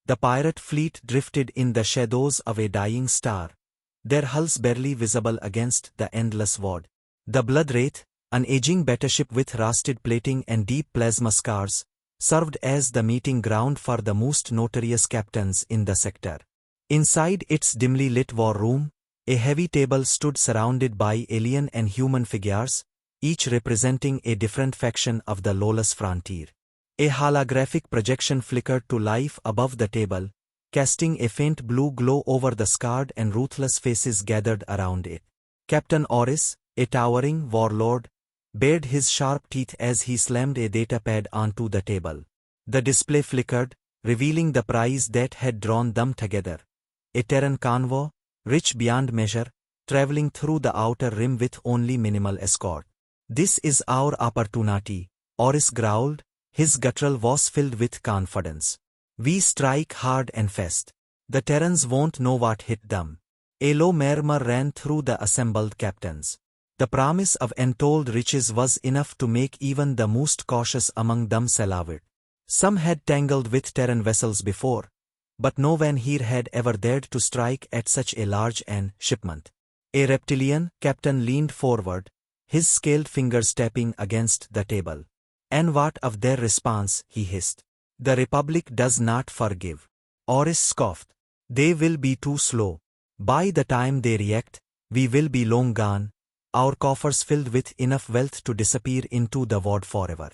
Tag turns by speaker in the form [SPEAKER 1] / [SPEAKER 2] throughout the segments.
[SPEAKER 1] the pirate fleet drifted in the shadows of a dying star, their hulls barely visible against the endless void. The Blood Wraith, an aging battleship with rusted plating and deep plasma scars, served as the meeting ground for the most notorious captains in the sector. Inside its dimly lit war room, a heavy table stood surrounded by alien and human figures, each representing a different faction of the lawless frontier. A holographic projection flickered to life above the table, casting a faint blue glow over the scarred and ruthless faces gathered around it. Captain Oris, a towering warlord, bared his sharp teeth as he slammed a datapad onto the table. The display flickered, revealing the prize that had drawn them together. A Terran convoy, rich beyond measure, traveling through the outer rim with only minimal escort. "This is our opportunity," Oris growled, his guttural voice filled with confidence. "We strike hard and fast. The Terrans won't know what hit them." A low murmur ran through the assembled captains. The promise of untold riches was enough to make even the most cautious among them salivate. Some had tangled with Terran vessels before, but no one here had ever dared to strike at such a large shipment. A reptilian captain leaned forward, his scaled fingers tapping against the table. "And what of their response?" he hissed. "The Republic does not forgive." Oris scoffed. "They will be too slow. By the time they react, we will be long gone, our coffers filled with enough wealth to disappear into the void forever."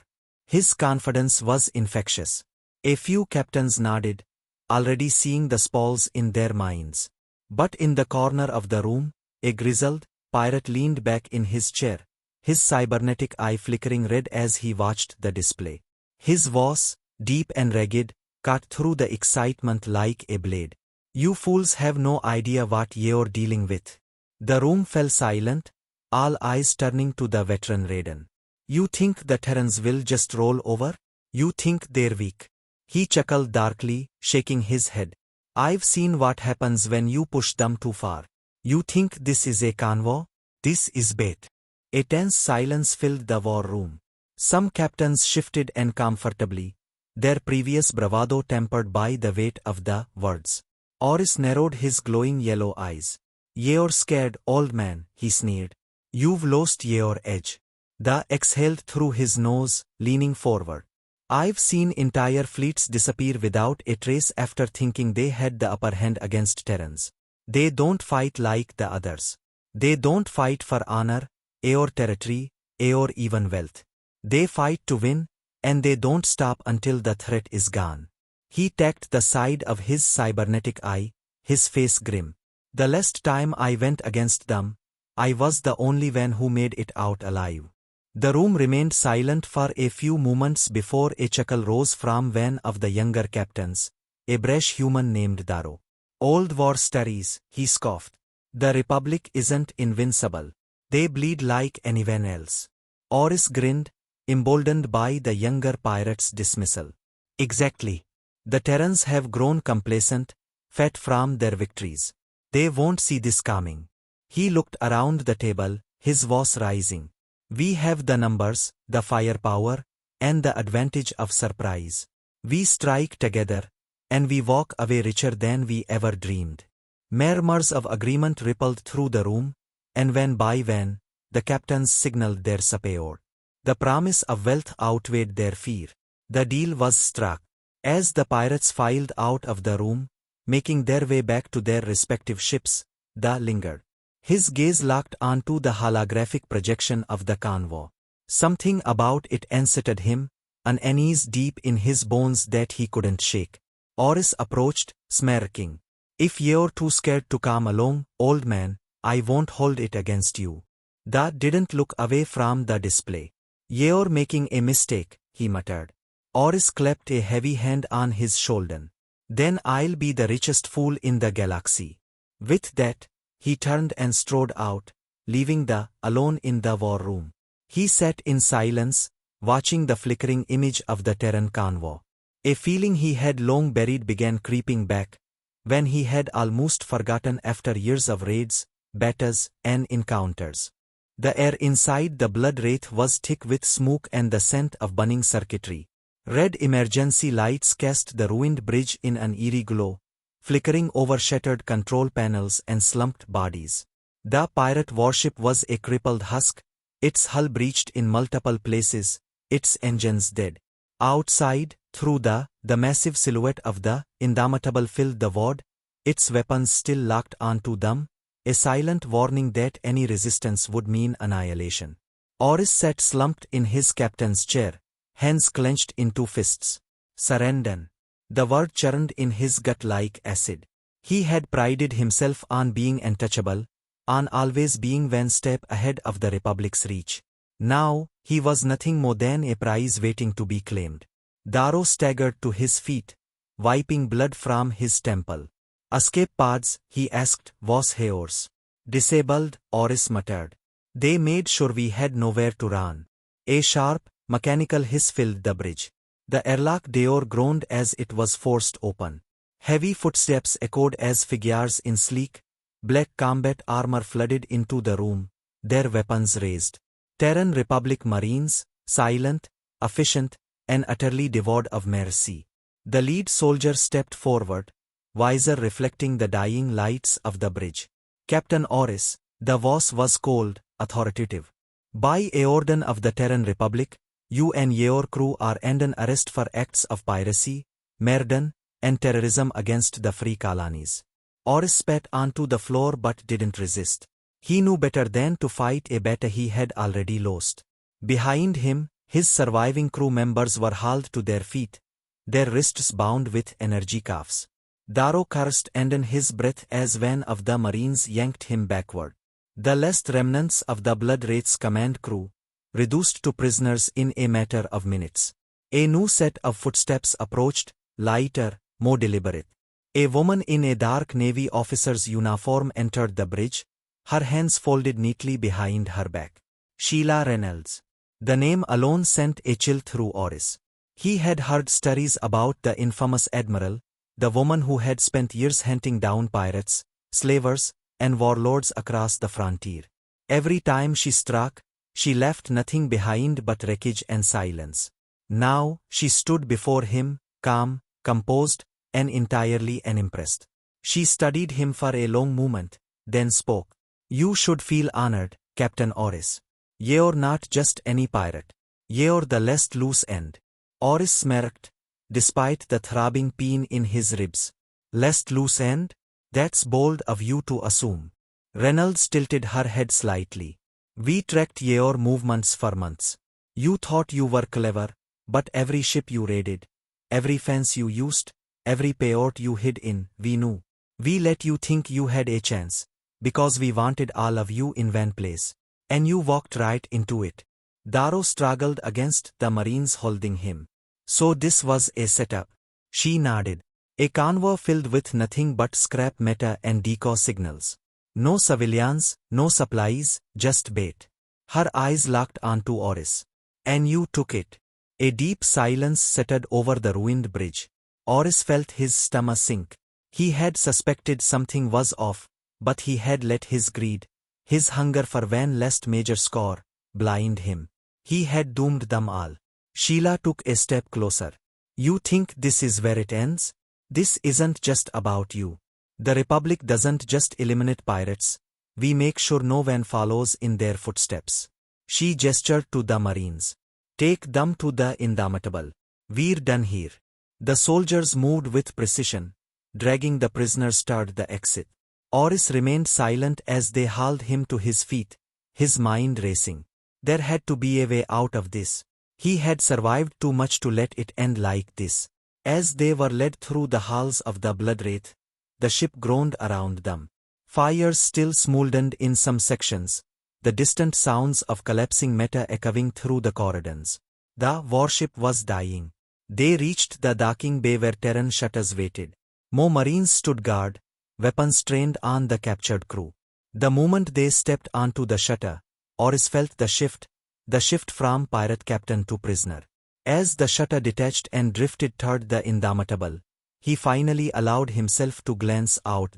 [SPEAKER 1] His confidence was infectious. A few captains nodded, already seeing the spoils in their minds. But in the corner of the room, a grizzled pirate leaned back in his chair, his cybernetic eye flickering red as he watched the display. His voice, deep and ragged, cut through the excitement like a blade. "You fools have no idea what you're dealing with." The room fell silent, all eyes turning to the veteran Raiden. "You think the Terrans will just roll over? You think they're weak?" He chuckled darkly, shaking his head. "I've seen what happens when you push them too far. You think this is a convoy? This is bait." A tense silence filled the war room. Some captains shifted uncomfortably, their previous bravado tempered by the weight of the words. Oris narrowed his glowing yellow eyes. "You're scared, old man," he sneered. "You've lost your edge." The exhaled through his nose, leaning forward. "I've seen entire fleets disappear without a trace after thinking they had the upper hand against Terrans. They don't fight like the others. They don't fight for honor, or territory, or even wealth. They fight to win, and they don't stop until the threat is gone." He tacked the side of his cybernetic eye, his face grim. "The last time I went against them, I was the only one who made it out alive." The room remained silent for a few moments before a chuckle rose from one of the younger captains, a brash human named Daro. "Old war stories," he scoffed. "The Republic isn't invincible. They bleed like anyone else." Oris grinned, emboldened by the younger pirate's dismissal. "Exactly. The Terrans have grown complacent, fed from their victories. They won't see this coming." He looked around the table, his voice rising. "We have the numbers, the firepower, and the advantage of surprise. We strike together, and we walk away richer than we ever dreamed." Murmurs of agreement rippled through the room, and one by one, the captains signaled their support. The promise of wealth outweighed their fear. The deal was struck. As the pirates filed out of the room, making their way back to their respective ships, Da lingered. His gaze locked onto the holographic projection of the convoy. Something about it unsettled him, an unease deep in his bones that he couldn't shake. Oris approached, smirking. "If you're too scared to come along, old man, I won't hold it against you." Da didn't look away from the display. "You're making a mistake," he muttered. Oris clapped a heavy hand on his shoulder. "Then I'll be the richest fool in the galaxy." With that, he turned and strode out, leaving Da alone in the war room. He sat in silence, watching the flickering image of the Terran convoy. A feeling he had long buried began creeping back, when he had almost forgotten after years of raids, battles, and encounters. The air inside the Blood Wraith was thick with smoke and the scent of burning circuitry, Red emergency lights cast the ruined bridge in an eerie glow, flickering over shattered control panels and slumped bodies. The pirate warship was a crippled husk, its hull breached in multiple places, its engines dead. Outside, through the massive silhouette of the Indomitable filled the void, its weapons still locked onto them, a silent warning that any resistance would mean annihilation. Oris sat slumped in his captain's chair, hands clenched into fists. Surrender. The word churned in his gut like acid. He had prided himself on being untouchable, on always being one step ahead of the Republic's reach. Now, he was nothing more than a prize waiting to be claimed. Darrow staggered to his feet, wiping blood from his temple. Escape pods, he asked, was yours? Disabled, Oris muttered. They made sure we had nowhere to run. A sharp, mechanical hiss filled the bridge. The airlock door groaned as it was forced open. Heavy footsteps echoed as figures in sleek, black combat armor flooded into the room, their weapons raised. Terran Republic Marines, silent, efficient, and utterly devoid of mercy. The lead soldier stepped forward, visor reflecting the dying lights of the bridge. Captain Oris, the voice was cold, authoritative. By a order of the Terran Republic, you and your crew are under arrest for acts of piracy, murder, and terrorism against the free colonies. Oris spat onto the floor but didn't resist. He knew better than to fight a battle he had already lost. Behind him, his surviving crew members were hauled to their feet, their wrists bound with energy cuffs. Darrow cursed under his breath as one of the Marines yanked him backward. The last remnants of the Blood Wraith's command crew, reduced to prisoners in a matter of minutes. A new set of footsteps approached, lighter, more deliberate. A woman in a dark Navy officer's uniform entered the bridge, her hands folded neatly behind her back. Sheila Reynolds. The name alone sent a chill through Oris. He had heard stories about the infamous admiral, the woman who had spent years hunting down pirates, slavers, and warlords across the frontier. Every time she struck, she left nothing behind but wreckage and silence. Now, she stood before him, calm, composed, and entirely unimpressed. She studied him for a long moment, then spoke. You should feel honored, Captain Oris. You're not just any pirate. You're the last loose end. Oris smirked, despite the throbbing pain in his ribs. Last loose end? That's bold of you to assume. Reynolds tilted her head slightly. We tracked your movements for months. You thought you were clever, but every ship you raided, every fence you used, every payout you hid in, we knew. We let you think you had a chance, because we wanted all of you in one place. And you walked right into it. Darrow struggled against the Marines holding him. So this was a setup. She nodded. A convoy filled with nothing but scrap matter and decoy signals. No civilians, no supplies, just bait. Her eyes locked onto Oris. And you took it. A deep silence settled over the ruined bridge. Oris felt his stomach sink. He had suspected something was off, but he had let his greed, his hunger for one last major score, blind him. He had doomed them all. Sheila took a step closer. You think this is where it ends? This isn't just about you. The Republic doesn't just eliminate pirates. We make sure no one follows in their footsteps. She gestured to the Marines. Take them to the Indomitable. We're done here. The soldiers moved with precision, dragging the prisoners toward the exit. Oris remained silent as they hauled him to his feet, his mind racing. There had to be a way out of this. He had survived too much to let it end like this. As they were led through the halls of the Blood Wraith, the ship groaned around them. Fires still smoldered in some sections, the distant sounds of collapsing matter echoing through the corridors. The warship was dying. They reached the docking bay where Terran shutters waited. More Marines stood guard, weapons trained on the captured crew. The moment they stepped onto the shutter, Oris felt the shift from pirate captain to prisoner. As the shutter detached and drifted toward the Indomitable, he finally allowed himself to glance out.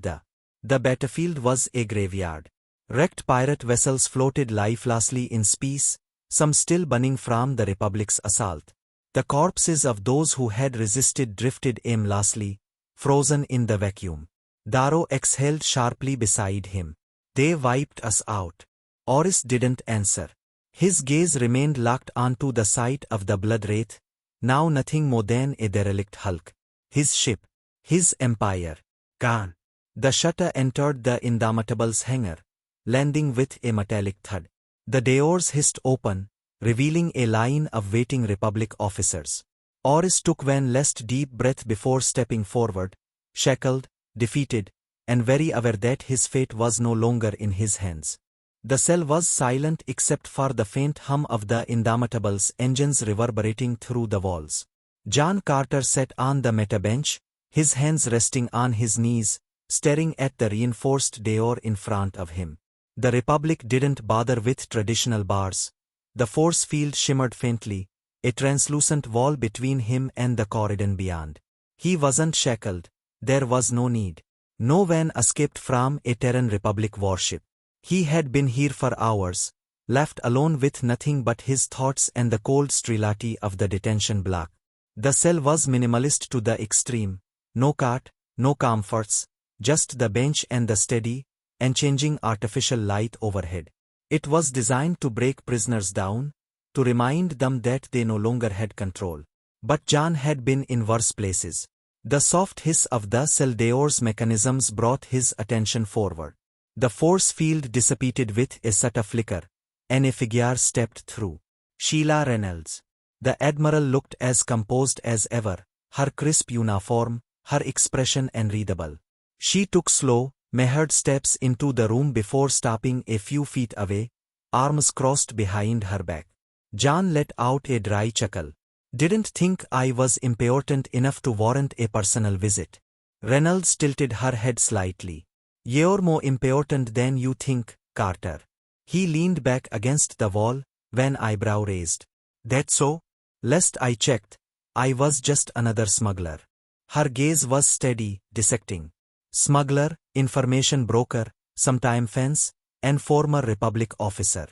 [SPEAKER 1] The battlefield was a graveyard. Wrecked pirate vessels floated lifelessly in space, some still burning from the Republic's assault. The corpses of those who had resisted drifted aimlessly, frozen in the vacuum. Darrow exhaled sharply beside him. They wiped us out. Oris didn't answer. His gaze remained locked onto the sight of the blood wraith, now nothing more than a derelict hulk. His ship, his empire, gone. The shutter entered the Indomitable's hangar, landing with a metallic thud. The doors hissed open, revealing a line of waiting Republic officers. Oris took one last deep breath before stepping forward, shackled, defeated, and very aware that his fate was no longer in his hands. The cell was silent except for the faint hum of the Indomitable's engines reverberating through the walls. Jon Carter sat on the meta-bench, his hands resting on his knees, staring at the reinforced door in front of him. The Republic didn't bother with traditional bars. The force field shimmered faintly, a translucent wall between him and the corridor beyond. He wasn't shackled. There was no need. No one escaped from a Terran Republic warship. He had been here for hours, left alone with nothing but his thoughts and the cold sterility of the detention block. The cell was minimalist to the extreme. No cot, no comforts, just the bench and the steady, unchanging artificial light overhead. It was designed to break prisoners down, to remind them that they no longer had control. But Jon had been in worse places. The soft hiss of the cell doors mechanisms brought his attention forward. The force field dissipated with a subtle flicker, and a figure stepped through. Sheila Reynolds. The Admiral looked as composed as ever, her crisp uniform, her expression unreadable. She took slow, measured steps into the room before stopping a few feet away, arms crossed behind her back. Jon let out a dry chuckle. Didn't think I was important enough to warrant a personal visit. Reynolds tilted her head slightly. You're more important than you think, Carter. He leaned back against the wall, one eyebrow raised. That so? Lest I checked, I was just another smuggler. Her gaze was steady, dissecting. Smuggler, information broker, sometime fence, and former Republic officer.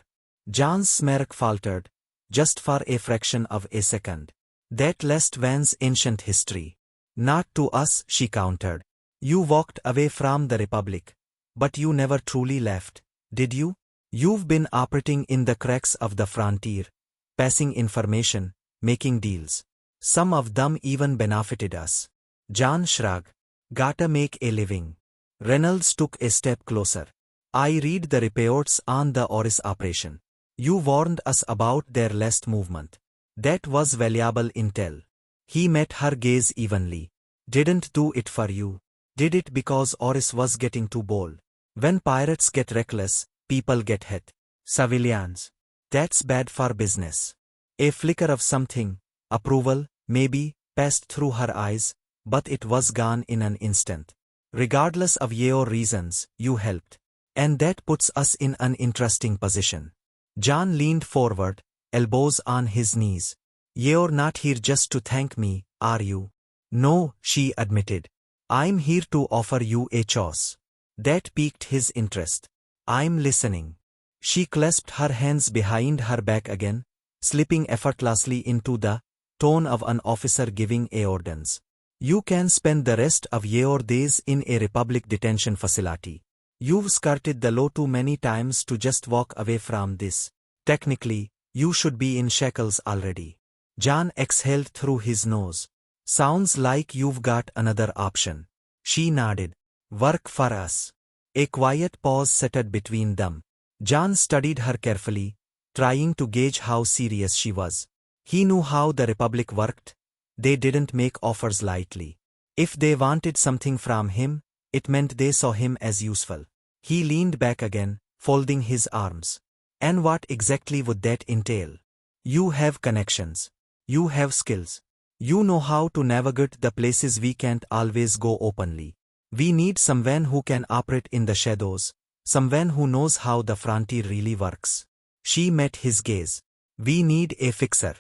[SPEAKER 1] Jon's smirk faltered, just for a fraction of a second. That last one's ancient history. Not to us, she countered. You walked away from the Republic. But you never truly left, did you? You've been operating in the cracks of the frontier, passing information, making deals. Some of them even benefited us. Jon shrugged. Gotta make a living. Reynolds took a step closer. I read the reports on the Oris operation. You warned us about their last movement. That was valuable intel. He met her gaze evenly. Didn't do it for you. Did it because Oris was getting too bold. When pirates get reckless, people get hit. Civilians. That's bad for business. A flicker of something, approval, maybe, passed through her eyes, but it was gone in an instant. Regardless of your reasons, you helped. And that puts us in an interesting position. Jon leaned forward, elbows on his knees. You're not here just to thank me, are you? No, she admitted. I'm here to offer you a choice. That piqued his interest. I'm listening. She clasped her hands behind her back again, slipping effortlessly into the tone of an officer giving orders. You can spend the rest of your days in a Republic detention facility. You've skirted the law too many times to just walk away from this. Technically, you should be in shackles already. Jon exhaled through his nose. Sounds like you've got another option. She nodded. Work for us. A quiet pause settled between them. Jon studied her carefully, trying to gauge how serious she was. He knew how the Republic worked. They didn't make offers lightly. If they wanted something from him, it meant they saw him as useful. He leaned back again, folding his arms. And what exactly would that entail? You have connections. You have skills. You know how to navigate the places we can't always go openly. We need someone who can operate in the shadows, someone who knows how the frontier really works. She met his gaze. We need a fixer.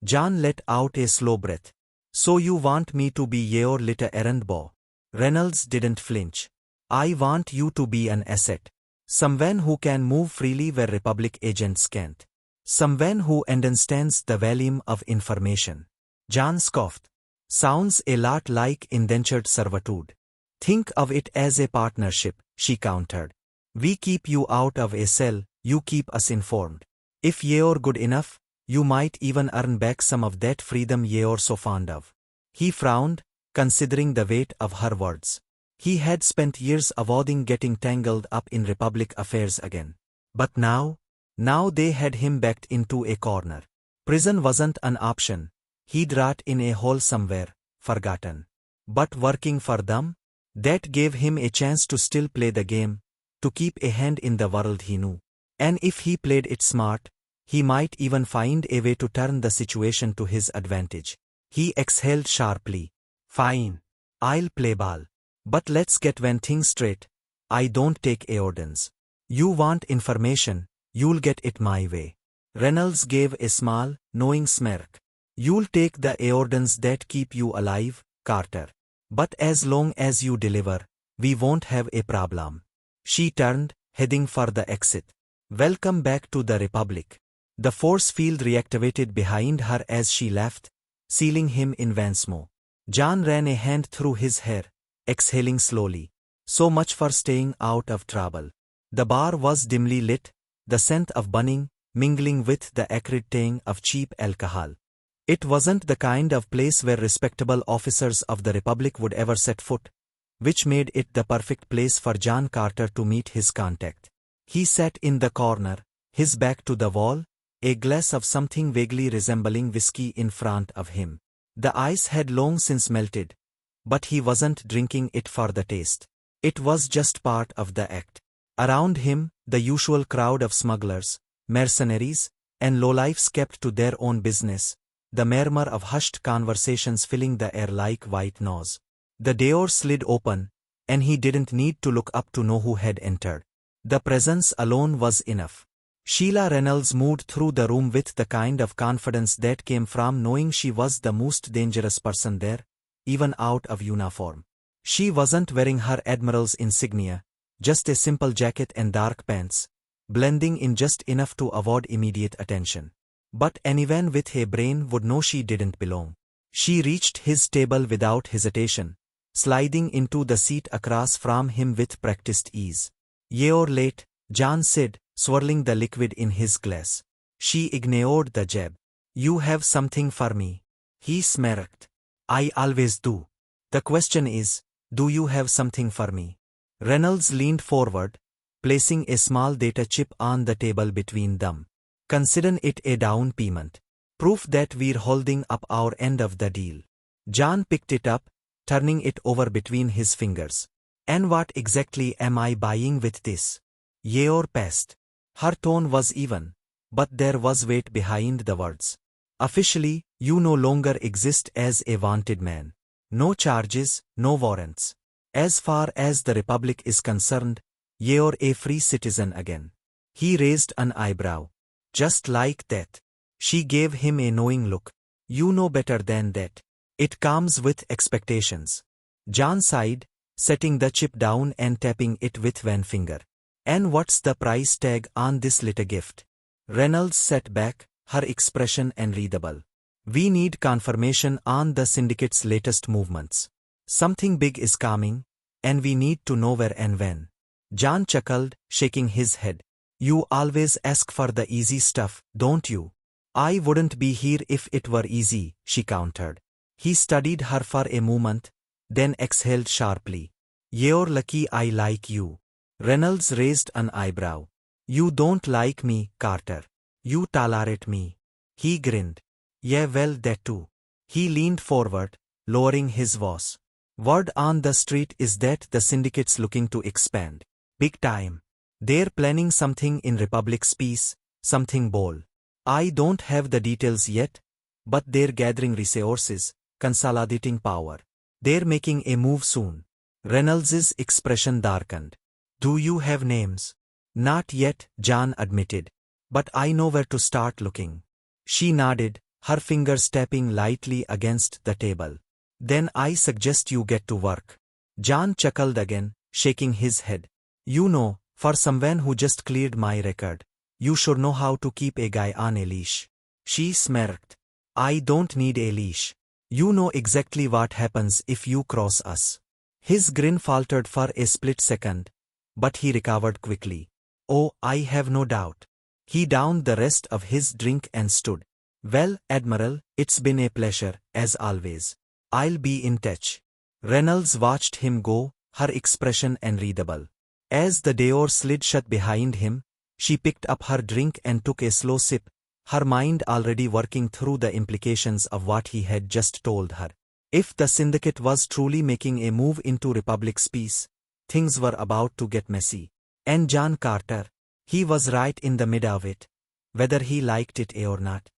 [SPEAKER 1] Jon let out a slow breath. So you want me to be your little errand boy? Reynolds didn't flinch. I want you to be an asset. Someone who can move freely where Republic agents can't. Someone who understands the volume of information. Jon scoffed. Sounds a lot like indentured servitude. Think of it as a partnership, she countered. We keep you out of a cell, you keep us informed. If you're good enough, you might even earn back some of that freedom you're so fond of. He frowned, considering the weight of her words. He had spent years avoiding getting tangled up in Republic affairs again. But now they had him backed into a corner. Prison wasn't an option. He'd rot in a hole somewhere, forgotten. But working for them? That gave him a chance to still play the game, to keep a hand in the world he knew. And if he played it smart, he might even find a way to turn the situation to his advantage. He exhaled sharply. Fine. I'll play ball. But let's get one thing straight. I don't take orders. You want information, you'll get it my way. Reynolds gave a small, knowing smirk. You'll take the orders that keep you alive, Carter. But as long as you deliver, we won't have a problem. She turned, heading for the exit. Welcome back to the Republic. The force field reactivated behind her as she left, sealing him in Vansmo. Jon ran a hand through his hair, exhaling slowly. So much for staying out of trouble. The bar was dimly lit, the scent of burning, mingling with the acrid tang of cheap alcohol. It wasn't the kind of place where respectable officers of the Republic would ever set foot, which made it the perfect place for Jon Carter to meet his contact. He sat in the corner, his back to the wall, a glass of something vaguely resembling whiskey in front of him. The ice had long since melted, but he wasn't drinking it for the taste. It was just part of the act. Around him, the usual crowd of smugglers, mercenaries, and lowlifes kept to their own business, the murmur of hushed conversations filling the air like white noise. The door slid open, and he didn't need to look up to know who had entered. The presence alone was enough. Sheila Reynolds moved through the room with the kind of confidence that came from knowing she was the most dangerous person there, even out of uniform. She wasn't wearing her admiral's insignia, just a simple jacket and dark pants, blending in just enough to avoid immediate attention. But anyone with a brain would know she didn't belong. She reached his table without hesitation, sliding into the seat across from him with practiced ease. "You're late," Jon said, swirling the liquid in his glass. She ignored the jab. "You have something for me?" He smirked. "I always do. The question is, do you have something for me?" Reynolds leaned forward, placing a small data chip on the table between them. "Consider it a down payment. Proof that we're holding up our end of the deal." Jon picked it up, turning it over between his fingers. "And what exactly am I buying with this?" "Your past." Her tone was even, but there was weight behind the words. "Officially, you no longer exist as a wanted man. No charges, no warrants. As far as the Republic is concerned, you're a free citizen again." He raised an eyebrow. "Just like that?" She gave him a knowing look. "You know better than that. It comes with expectations." Jon sighed, setting the chip down and tapping it with one finger. "And what's the price tag on this little gift?" Reynolds sat back, her expression unreadable. "We need confirmation on the syndicate's latest movements. Something big is coming, and we need to know where and when." Jon chuckled, shaking his head. "You always ask for the easy stuff, don't you?" "I wouldn't be here if it were easy," she countered. He studied her for a moment, then exhaled sharply. "You're lucky I like you." Reynolds raised an eyebrow. "You don't like me, Carter. You tolerate me." He grinned. "Yeah, well, that too." He leaned forward, lowering his voice. "Word on the street is that the syndicate's looking to expand. Big time. They're planning something in Republic's peace, something bold. I don't have the details yet, but they're gathering resources, consolidating power. They're making a move soon." Reynolds's expression darkened. "Do you have names?" "Not yet," Jon admitted. "But I know where to start looking." She nodded, her fingers tapping lightly against the table. "Then I suggest you get to work." Jon chuckled again, shaking his head. "You know, for someone who just cleared my record, you should know how to keep a guy on a leash." She smirked. I don't need a leash. You know exactly what happens if you cross us. His grin faltered for a split second, but he recovered quickly. Oh, I have no doubt. He downed the rest of his drink and stood. Well, Admiral, it's been a pleasure, as always. I'll be in touch. Reynolds watched him go, her expression unreadable. As the door slid shut behind him, she picked up her drink and took a slow sip, her mind already working through the implications of what he had just told her. If the syndicate was truly making a move into Republic's peace, things were about to get messy. And Jon Carter, he was right in the middle of it, whether he liked it or not.